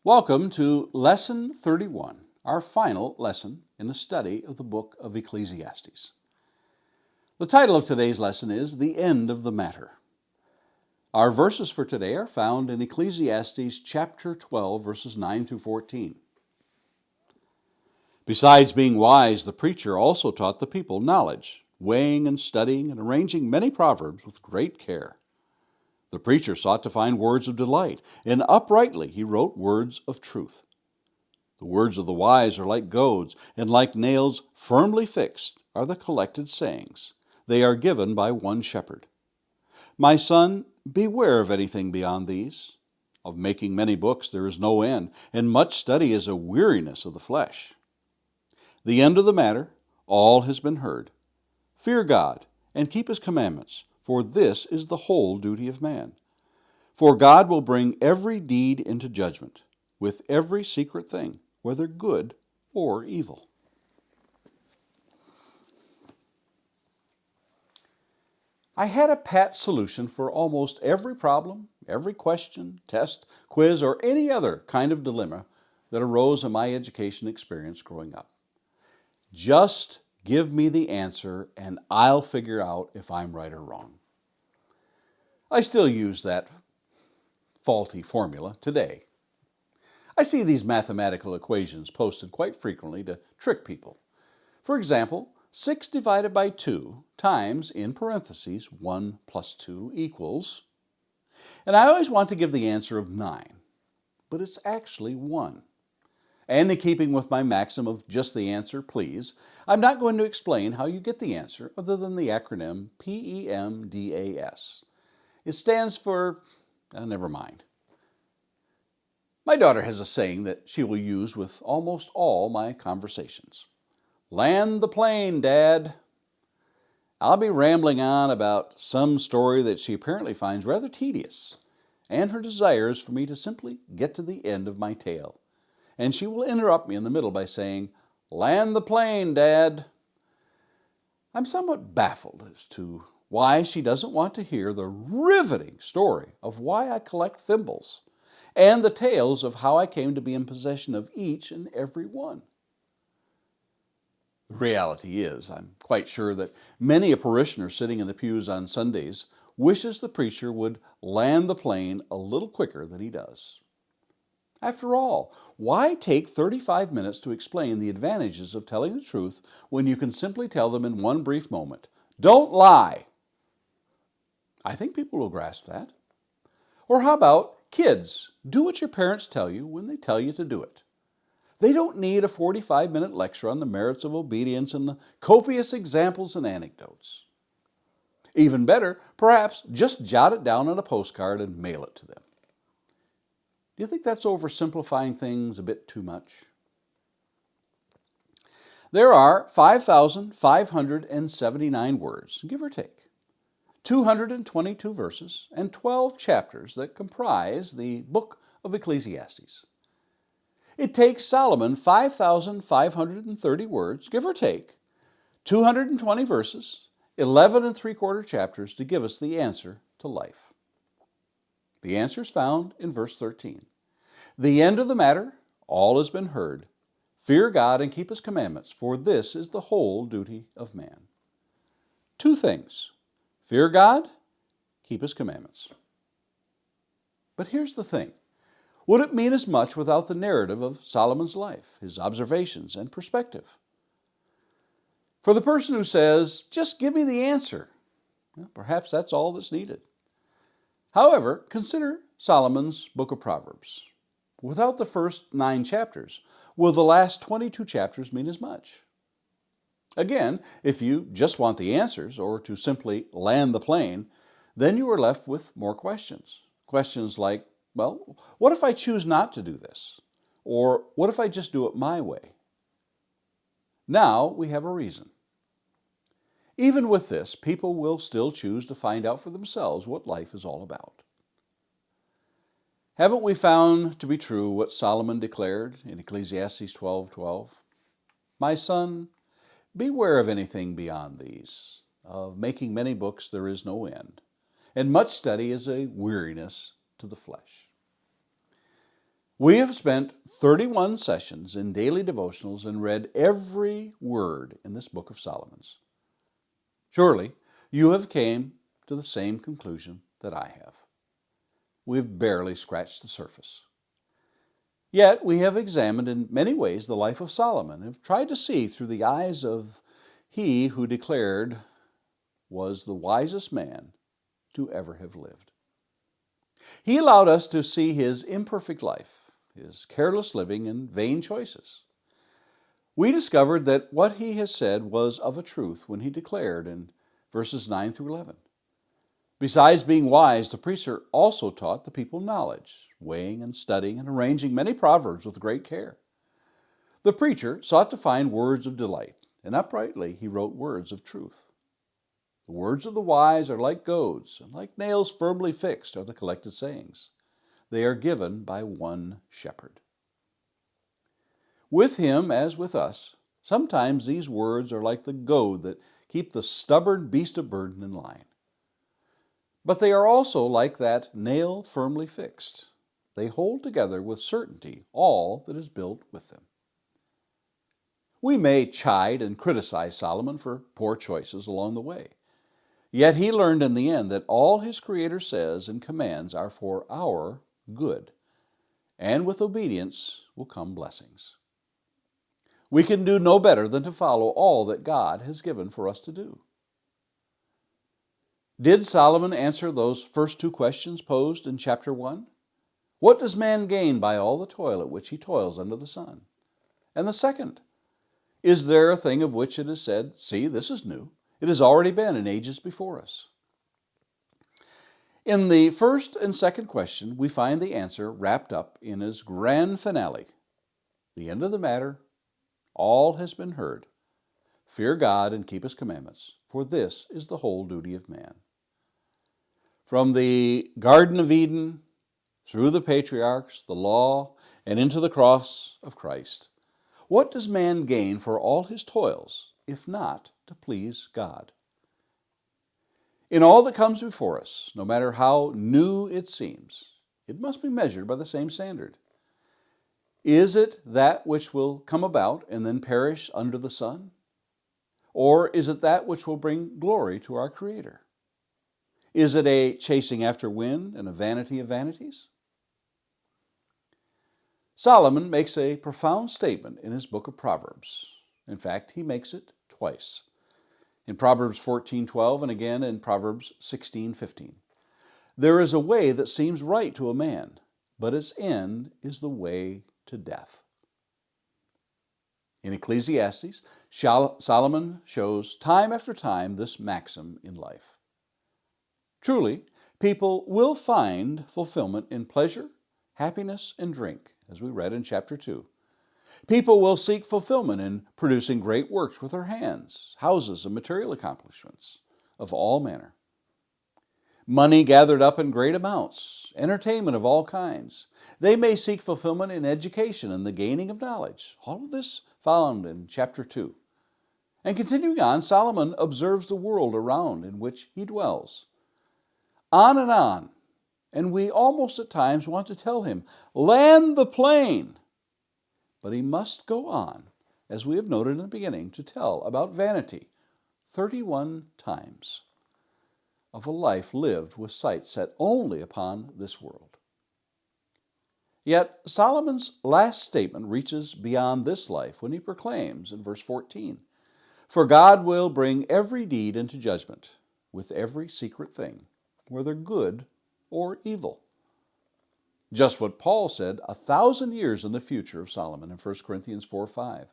Welcome to Lesson 31, our final lesson in the study of the book of Ecclesiastes. The title of today's lesson is The End of the Matter. Our verses for today are found in Ecclesiastes chapter 12, verses 9 through 14. Besides being wise, the preacher also taught the people knowledge, weighing and studying and arranging many proverbs with great care. The preacher sought to find words of delight, and uprightly he wrote words of truth. The words of the wise are like goads, and like nails firmly fixed are the collected sayings. They are given by one shepherd. My son, beware of anything beyond these. Of making many books there is no end, and much study is a weariness of the flesh. The end of the matter, all has been heard. Fear God, and keep his commandments, for this is the whole duty of man. For God will bring every deed into judgment, with every secret thing, whether good or evil. I had a pat solution for almost every problem, every question, test, quiz, or any other kind of dilemma that arose in my education experience growing up. Just give me the answer and I'll figure out if I'm right or wrong. I still use that faulty formula today. I see these mathematical equations posted quite frequently to trick people. For example, 6 divided by 2 times, in parentheses, 1 plus 2 equals, and I always want to give the answer of 9, but it's actually 1. And in keeping with my maxim of just the answer, please, I'm not going to explain how you get the answer other than the acronym PEMDAS. It stands for, never mind. My daughter has a saying that she will use with almost all my conversations. Land the plane, Dad. I'll be rambling on about some story that she apparently finds rather tedious, and her desire is for me to simply get to the end of my tale. And she will interrupt me in the middle by saying, Land the plane, Dad. I'm somewhat baffled as to why she doesn't want to hear the riveting story of why I collect thimbles and the tales of how I came to be in possession of each and every one. The reality is, I'm quite sure that many a parishioner sitting in the pews on Sundays wishes the preacher would land the plane a little quicker than he does. After all, why take 35 minutes to explain the advantages of telling the truth when you can simply tell them in one brief moment? Don't lie! I think people will grasp that. Or how about kids? Do what your parents tell you when they tell you to do it. They don't need a 45-minute lecture on the merits of obedience and the copious examples and anecdotes. Even better, perhaps just jot it down on a postcard and mail it to them. Do you think that's oversimplifying things a bit too much? There are 5,579 words, give or take, 222 verses, and 12 chapters that comprise the book of Ecclesiastes. It takes Solomon 5,530 words, give or take, 220 verses, 11 and 3/4 chapters to give us the answer to life. The answer is found in verse 13. The end of the matter, all has been heard. Fear God and keep his commandments, for this is the whole duty of man. Two things. Fear God, keep his commandments. But here's the thing. Would it mean as much without the narrative of Solomon's life, his observations and perspective? For the person who says, just give me the answer, well, perhaps that's all that's needed. However, consider Solomon's book of Proverbs. Without the first 9 chapters, will the last 22 chapters mean as much? Again, if you just want the answers or to simply land the plane, then you are left with more questions. Questions like, well, what if I choose not to do this? Or what if I just do it my way? Now we have a reason. Even with this, people will still choose to find out for themselves what life is all about. Haven't we found to be true what Solomon declared in Ecclesiastes 12:12? My son, beware of anything beyond these. Of making many books there is no end, and much study is a weariness to the flesh. We have spent 31 sessions in daily devotionals and read every word in this book of Solomon's. Surely you have came to the same conclusion that I have. We've barely scratched the surface. Yet we have examined in many ways the life of Solomon and have tried to see through the eyes of he who declared was the wisest man to ever have lived. He allowed us to see his imperfect life, his careless living and vain choices. We discovered that what he has said was of a truth when he declared in verses 9 through 11. Besides being wise, the preacher also taught the people knowledge, weighing and studying and arranging many proverbs with great care. The preacher sought to find words of delight, and uprightly he wrote words of truth. The words of the wise are like goads, and like nails firmly fixed are the collected sayings. They are given by one shepherd. With him, as with us, sometimes these words are like the goad that keep the stubborn beast of burden in line. But they are also like that nail firmly fixed. They hold together with certainty all that is built with them. We may chide and criticize Solomon for poor choices along the way. Yet he learned in the end that all his Creator says and commands are for our good, and with obedience will come blessings. We can do no better than to follow all that God has given for us to do. Did Solomon answer those first two questions posed in chapter 1? What does man gain by all the toil at which he toils under the sun? And the second, is there a thing of which it is said, see, this is new. It has already been in ages before us. In the first and second question, we find the answer wrapped up in his grand finale. The end of the matter, all has been heard. Fear God and keep his commandments, for this is the whole duty of man. From the Garden of Eden, through the patriarchs, the law, and into the cross of Christ, what does man gain for all his toils, if not to please God? In all that comes before us, no matter how new it seems, it must be measured by the same standard. Is it that which will come about and then perish under the sun? Or is it that which will bring glory to our Creator? Is it a chasing after wind and a vanity of vanities? Solomon makes a profound statement in his book of Proverbs. In fact, he makes it twice. In Proverbs 14:12 and again in Proverbs 16:15. There is a way that seems right to a man, but its end is the way to death. In Ecclesiastes, Solomon shows time after time this maxim in life. Truly, people will find fulfillment in pleasure, happiness, and drink, as we read in chapter 2. People will seek fulfillment in producing great works with their hands, houses, and material accomplishments of all manner. Money gathered up in great amounts, entertainment of all kinds. They may seek fulfillment in education and the gaining of knowledge. All of this found in chapter 2. And continuing on, Solomon observes the world around in which he dwells. On, and we almost at times want to tell him, land the plane. But he must go on, as we have noted in the beginning, to tell about vanity 31 times of a life lived with sights set only upon this world. Yet Solomon's last statement reaches beyond this life when he proclaims in verse 14, for God will bring every deed into judgment with every secret thing, whether good or evil. Just what Paul said 1,000 years in the future of Solomon in 1 Corinthians 4:5.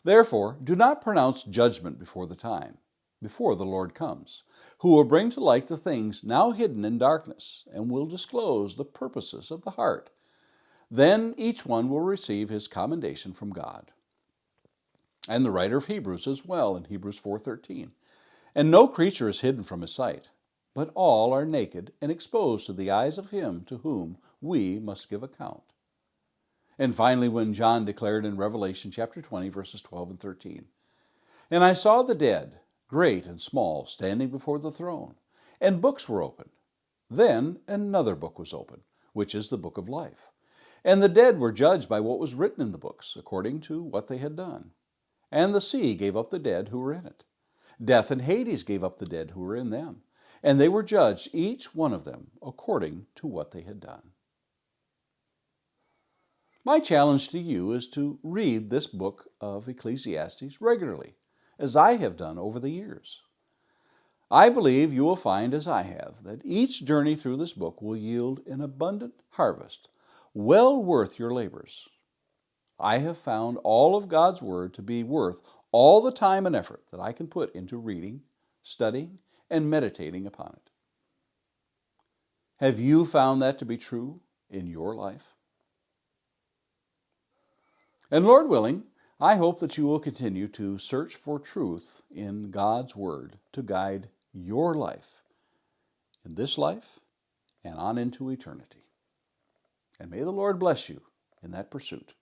Therefore, do not pronounce judgment before the time, before the Lord comes, who will bring to light the things now hidden in darkness, and will disclose the purposes of the heart. Then each one will receive his commendation from God. And the writer of Hebrews as well in Hebrews 4:13. And no creature is hidden from his sight, but all are naked and exposed to the eyes of him to whom we must give account. And finally, when John declared in Revelation chapter 20, verses 12 and 13, and I saw the dead, great and small, standing before the throne, and books were opened. Then another book was opened, which is the book of life. And the dead were judged by what was written in the books, according to what they had done. And the sea gave up the dead who were in it. Death and Hades gave up the dead who were in them. And they were judged, each one of them, according to what they had done. My challenge to you is to read this book of Ecclesiastes regularly, as I have done over the years. I believe you will find, as I have, that each journey through this book will yield an abundant harvest, well worth your labors. I have found all of God's Word to be worth all the time and effort that I can put into reading, studying, and meditating upon it. Have you found that to be true in your life? And Lord willing, I hope that you will continue to search for truth in God's Word to guide your life in this life and on into eternity. And may the Lord bless you in that pursuit.